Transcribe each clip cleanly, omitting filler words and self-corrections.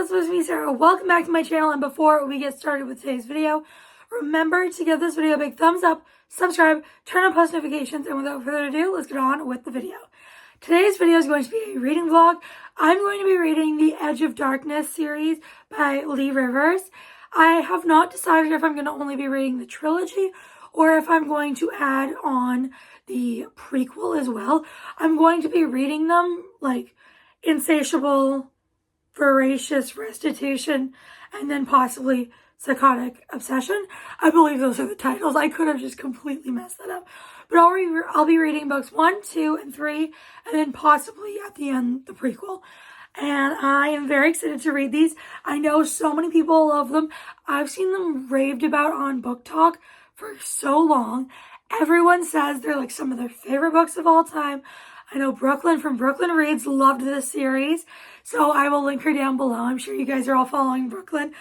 what's up? It's me, Sarah. Welcome back to my channel, and before we get started with today's video, remember to give this video a big thumbs up, subscribe, turn on post notifications, and without further ado, let's get on with the video. Today's video is going to be a reading vlog. I'm going to be reading the Edge of Darkness series by Lee Rivers. I have not decided if I'm going to only be reading the trilogy or if I'm going to add on the prequel as well. I'm going to be reading them like Insatiable, Voracious Restitution, and then possibly Psychotic Obsession. I believe those are the titles. I could have just completely messed that up. But I'll be reading books 1, 2, and 3, and then possibly at the end, the prequel. And I am very excited to read these. I know so many people love them. I've seen them raved about on Book Talk for so long. Everyone says they're like some of their favorite books of all time. I know Brooklyn from Brooklyn Reads loved this series, so I will link her down below. I'm sure you guys are all following Brooklyn,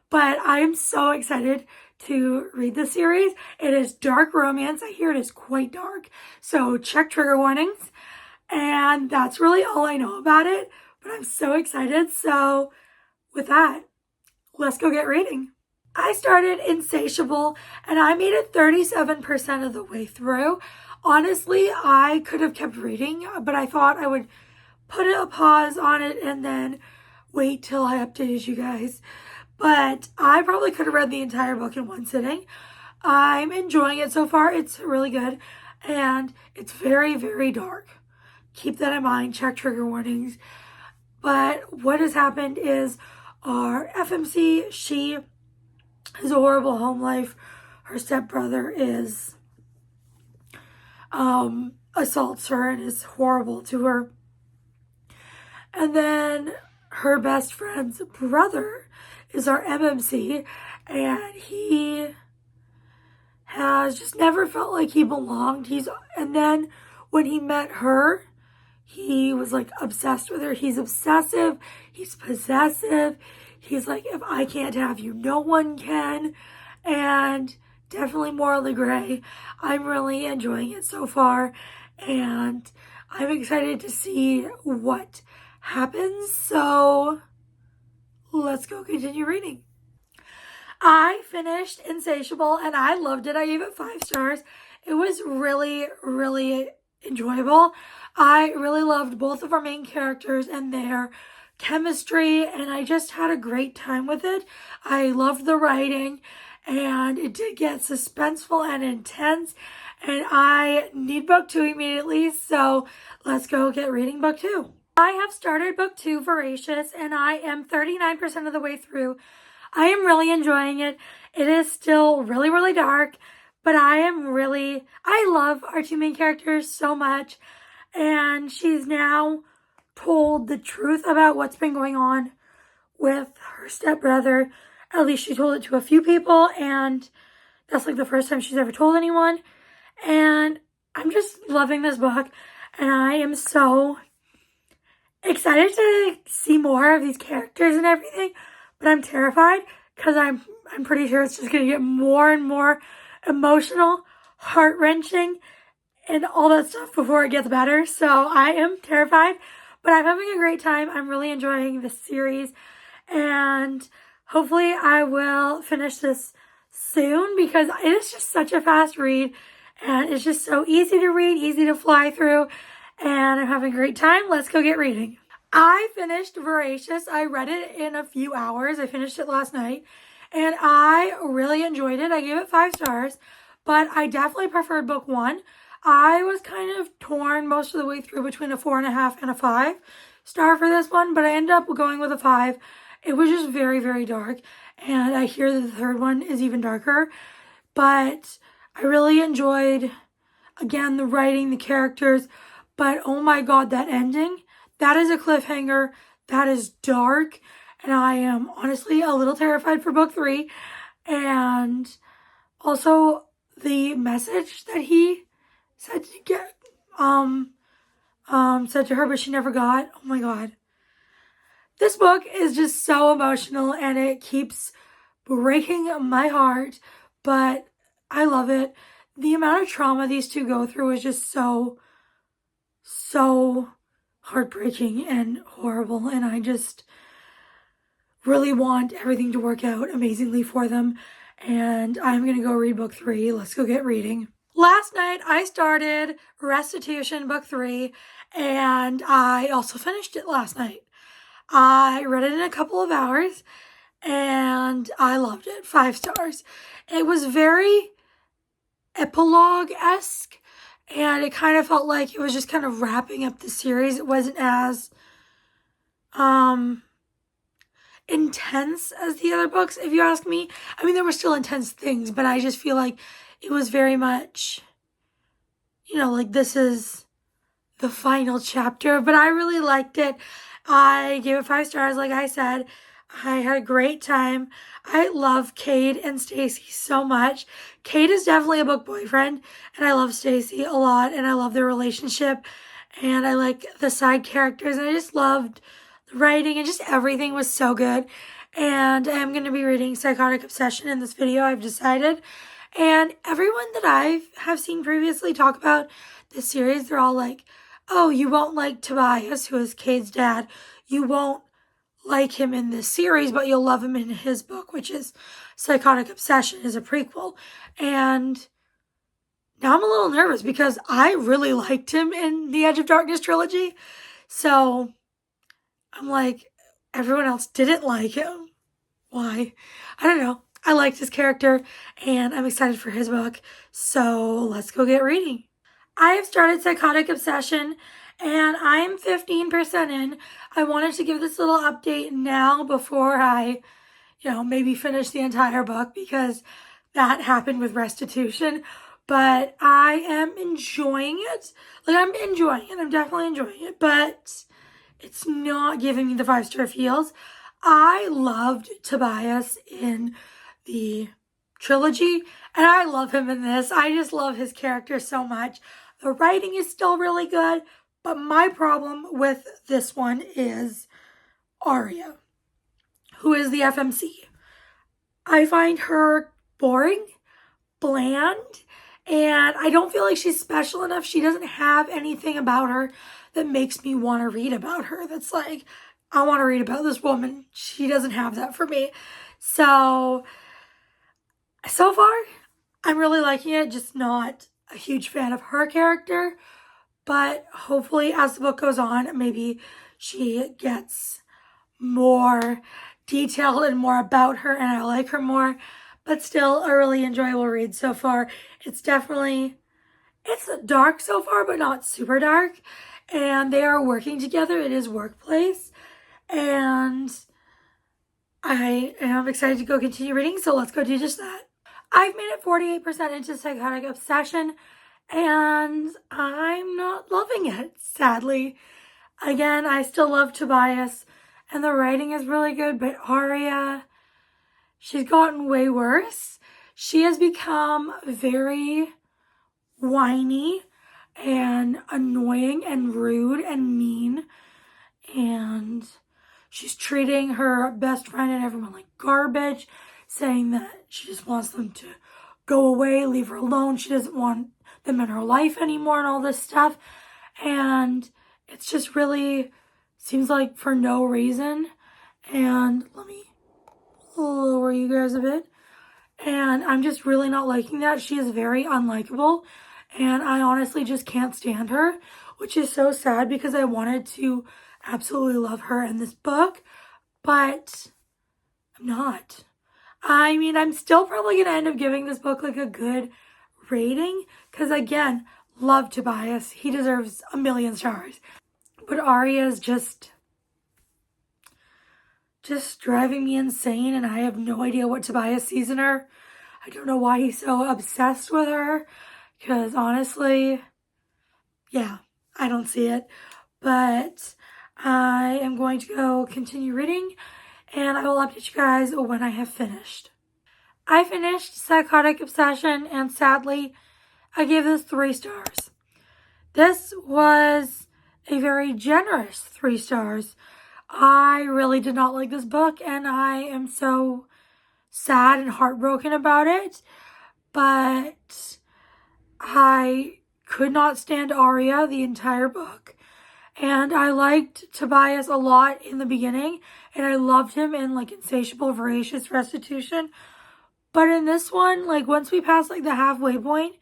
but I am so excited to read this series. It is dark romance. I hear it is quite dark, so check trigger warnings. And that's really all I know about it, but I'm so excited. So with that, let's go get reading. I started Insatiable, and I made it 37% of the way through. Honestly, I could have kept reading, but I thought I would put a pause on it and then wait till I updated you guys. But I probably could have read the entire book in one sitting. I'm enjoying it so far. It's really good, and it's very, very dark. Keep that in mind. Check trigger warnings. But what has happened is our FMC, she has a horrible home life. Her stepbrother assaults her and is horrible to her. And then her best friend's brother is our MMC, and he has just never felt like he belonged. And then when he met her, he was like obsessed with her. He's obsessive. He's possessive. He's like, if I can't have you, no one can. And definitely morally gray. I'm really enjoying it so far, and I'm excited to see what happens. So let's go continue reading. I finished Insatiable, and I loved it. I gave it 5 stars. It was really, really enjoyable. I really loved both of our main characters and their chemistry, and I just had a great time with it. I loved the writing, and it did get suspenseful and intense, and I need book 2 immediately, so let's go get reading book 2. I have started book 2, Voracious, and I am 39% of the way through. I am really enjoying it. It is still really, really dark, but I love our 2 main characters so much, and she's now told the truth about what's been going on with her stepbrother. At least she told it to a few people, and that's like the first time she's ever told anyone. And I'm just loving this book, and I am so excited to see more of these characters and everything, but I'm terrified because I'm pretty sure it's just going to get more and more emotional, heart-wrenching, and all that stuff before it gets better. So I am terrified, but I'm having a great time. I'm really enjoying this series, and hopefully I will finish this soon because it is just such a fast read, and it's just so easy to read, easy to fly through, and I'm having a great time. Let's go get reading. I finished Voracious. I read it in a few hours. I finished it last night, and I really enjoyed it. I gave it 5 stars, but I definitely preferred book 1. I was kind of torn most of the way through between a 4.5 and a 5 star for this one, but I ended up going with a 5. It was just very, very dark, and I hear that the third one is even darker, but I really enjoyed, again, the writing, the characters, but oh my god, that ending, that is a cliffhanger, that is dark, and I am honestly a little terrified for book 3, and also the message that he said to her, but she never got. Oh my god. This book is just so emotional, and it keeps breaking my heart, but I love it. The amount of trauma these 2 go through is just so heartbreaking and horrible, and I just really want everything to work out amazingly for them. And I'm going to go read book 3. Let's go get reading. Last night I started Restitution book 3, and I also finished it last night. I read it in a couple of hours and I loved it. 5 stars. It was very epilogue-esque, and it kind of felt like it was just kind of wrapping up the series. It wasn't as intense as the other books, if you ask me. I mean, there were still intense things, but I just feel like it was very much, like this is the final chapter. But I really liked it. I gave it 5 stars, like I said. I had a great time. I love Cade and Stacy so much. Cade is definitely a book boyfriend, and I love Stacy a lot, and I love their relationship, and I like the side characters, and I just loved the writing, and just everything was so good. And I'm going to be reading Psychotic Obsession in this video, I've decided. And everyone that I have seen previously talk about this series, they're all like, oh, you won't like Tobias, who is Cade's dad. You won't like him in this series, but you'll love him in his book, which is Psychotic Obsession, is a prequel. And now I'm a little nervous because I really liked him in the Edge of Darkness trilogy. So I'm like, everyone else didn't like him. Why? I don't know. I liked his character and I'm excited for his book. So let's go get reading. I have started Psychotic Obsession and I'm 15% in. I wanted to give this little update now before I, maybe finish the entire book, because that happened with Restitution. But I am enjoying it. I'm enjoying it. I'm definitely enjoying it. But it's not giving me the 5-star feels. I loved Tobias in the trilogy, and I love him in this. I just love his character so much. The writing is still really good, but my problem with this one is Aria, who is the FMC. I find her boring, bland, and I don't feel like she's special enough. She doesn't have anything about her that makes me want to read about her. That's like, I want to read about this woman. She doesn't have that for me. So far, I'm really liking it. Just not a huge fan of her character. But hopefully, as the book goes on, maybe she gets more detailed and more about her, and I like her more. But still, a really enjoyable read so far. It's dark so far, but not super dark. And they are working together. It is workplace. And I am excited to go continue reading, so let's go do just that. I've made it 48% into Psychotic Obsession, and I'm not loving it, sadly. Again, I still love Tobias, and the writing is really good, but Aria, she's gotten way worse. She has become very whiny and annoying and rude and mean, and she's treating her best friend and everyone like garbage, saying that she just wants them to go away, leave her alone. She doesn't want them in her life anymore and all this stuff. And it's just really seems like for no reason. And let me lower you guys a bit. And I'm just really not liking that. She is very unlikable. And I honestly just can't stand her, which is so sad because I wanted to absolutely love her in this book, but I'm not. I mean, I'm still probably going to end up giving this book like a good rating because, again, love Tobias. He deserves 1,000,000 stars. But Aria is just driving me insane, and I have no idea what Tobias sees in her. I don't know why he's so obsessed with her because, honestly, yeah, I don't see it. But I am going to go continue reading, and I will update you guys when I have finished. I finished Psychotic Obsession, and sadly, I gave this 3 stars. This was a very generous 3 stars. I really did not like this book, and I am so sad and heartbroken about it, but I could not stand Aria the entire book. And I liked Tobias a lot in the beginning, and I loved him in like Insatiable, Voracious, Restitution. But in this one, like once we passed like the halfway point,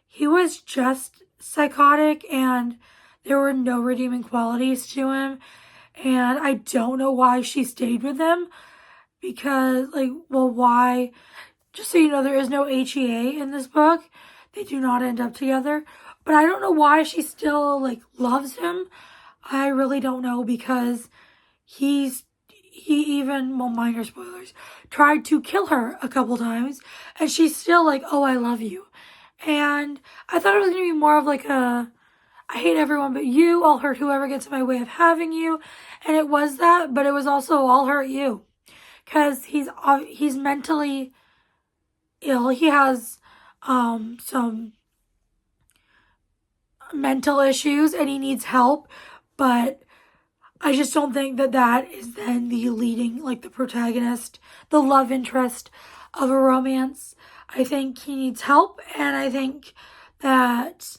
he was just psychotic and there were no redeeming qualities to him. And I don't know why she stayed with him because, like, well, why? Just so you know, there is no HEA in this book. They do not end up together. But I don't know why she still, like, loves him. I really don't know because he even, well, minor spoilers, tried to kill her a couple times. And she's still like, oh, I love you. And I thought it was going to be more of like a, I hate everyone but you, I'll hurt whoever gets in my way of having you. And it was that, but it was also I'll hurt you. Because he's mentally ill. He has some mental issues and he needs help. But I just don't think that that is then the leading, like the protagonist, the love interest of a romance. I think he needs help, and I think that,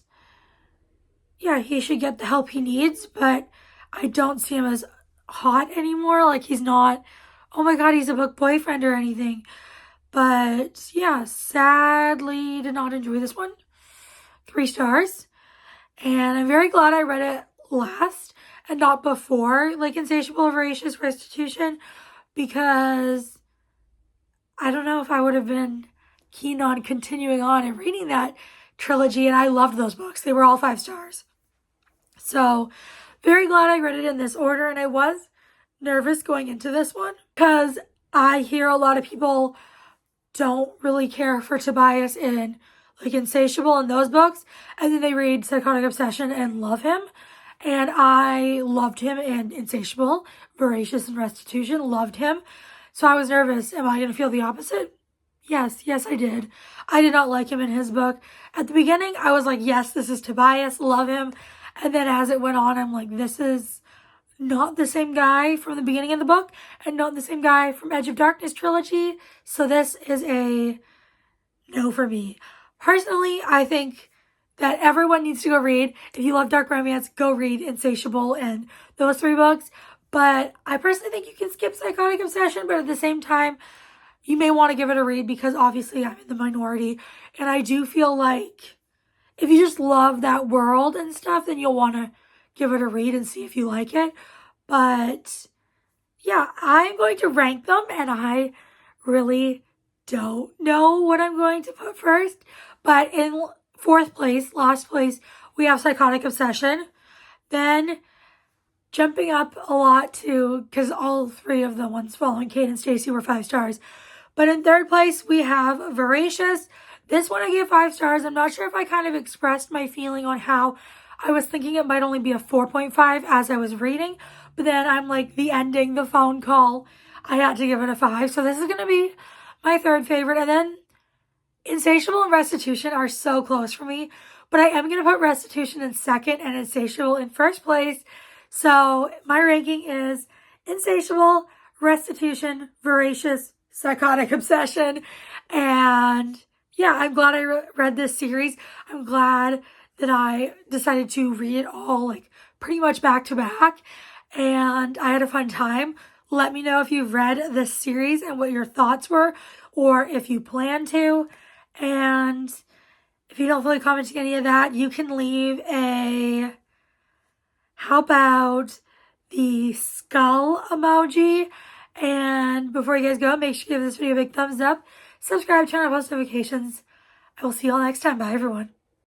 yeah, he should get the help he needs, but I don't see him as hot anymore. Like, he's not, oh my god, he's a book boyfriend or anything. But, yeah, sadly did not enjoy this one. 3 stars. And I'm very glad I read it last and not before, like Insatiable, Voracious, Restitution, because I don't know if I would have been keen on continuing on and reading that trilogy, and I loved those books. They were all 5 stars. So, very glad I read it in this order, and I was nervous going into this one because I hear a lot of people don't really care for Tobias in like Insatiable and those books, and then they read Psychotic Obsession and love him. And I loved him in Insatiable, Voracious, and Restitution. Loved him. So I was nervous. Am I going to feel the opposite? Yes, I did. I did not like him in his book. At the beginning, I was like, yes, this is Tobias. Love him. And then as it went on, I'm like, this is not the same guy from the beginning of the book and not the same guy from Edge of Darkness trilogy. So this is a no for me. Personally, I think that everyone needs to go read. If you love dark romance, go read Insatiable and those 3 books. But I personally think you can skip Psychotic Obsession, but at the same time, you may want to give it a read because obviously I'm in the minority. And I do feel like if you just love that world and stuff, then you'll want to give it a read and see if you like it. But yeah, I'm going to rank them and I really don't know what I'm going to put first. But in 4th place, last place, we have Psychotic Obsession. Then jumping up a lot to, because all 3 of the ones following Kate and Stacy were 5 stars. But in 3rd place, we have Voracious. This one I gave 5 stars. I'm not sure if I kind of expressed my feeling on how I was thinking it might only be a 4.5 as I was reading. But then I'm like, the ending, the phone call, I had to give it a 5. So this is going to be my 3rd favorite. And then Insatiable and Restitution are so close for me. But I am going to put Restitution in 2nd and Insatiable in 1st place. So my ranking is Insatiable, Restitution, Voracious, Psychotic Obsession. And yeah, I'm glad I read this series. I'm glad that I decided to read it all like pretty much back to back. And I had a fun time. Let me know if you've read this series and what your thoughts were, or if you plan to. And if you don't feel like commenting any of that, you can leave a, how about the skull emoji? And before you guys go, make sure you give this video a big thumbs up, subscribe, turn on post notifications. I will see you all next time. Bye, everyone.